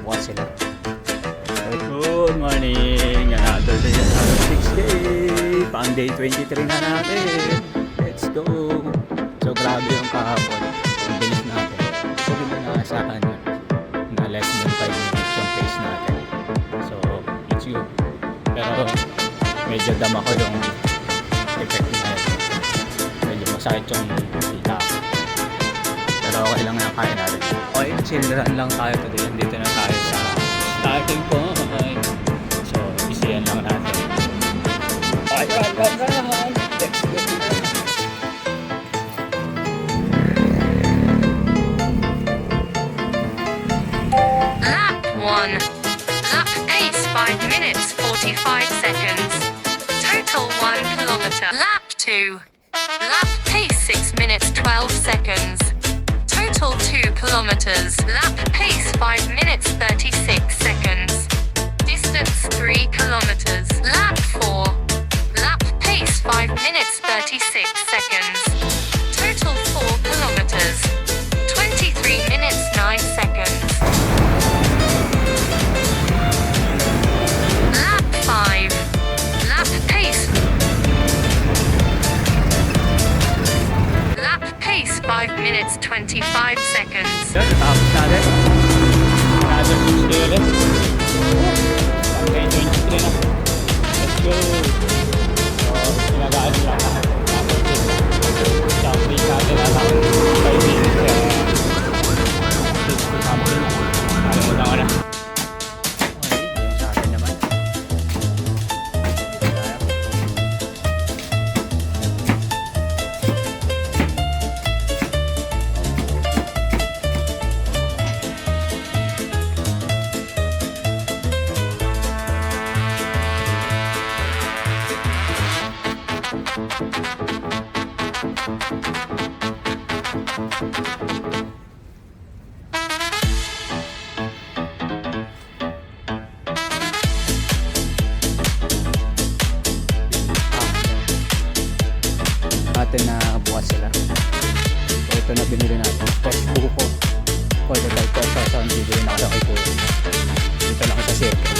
bukas sila. Good morning! Another day, another 6 day! Pang day 23 na natin! Let's go! So grabe yung kahapon. Ang bilis natin. So hindi mo naasahan yun na less than 5 minutes yung pace natin. So it's good. Pero medyo dama ko yung effect na yun. Medyo masakit yung kita. Pero okay lang yung kaya natin. Okay, chill run lang tayo today. Dito na tayo sa starting point. So, isiyan lang natin. Okay, run! Let's go! Lap 1. Lap pace 5 minutes 45 seconds. Total 1 kilometer. Lap 2. Lap pace 6 minutes 12 seconds. Total 2 kilometers. Lap pace 5 minutes 36 seconds. Distance 3 kilometers. Lap 4. Lap pace 5 minutes 36 seconds. Total 4 kilometers. 23 minutes 9 seconds. Lap 5. Lap pace. Lap pace 5 minutes 25 seconds. Yun, tapos natin. Another 6 day ulit. Okay, 23 na. Let's go! So, sinagaan lang. Tapos din. So, update natin na lang. 5 minutes. 6 to something. Nakalimutan ko na. Okay, yun sa atin naman. Dito tayo. Natin na bukas sila. So ito na binili natin. Fresh buko. 45 pesos ang bibili na ako kay Kuya. Dito lang sa circle.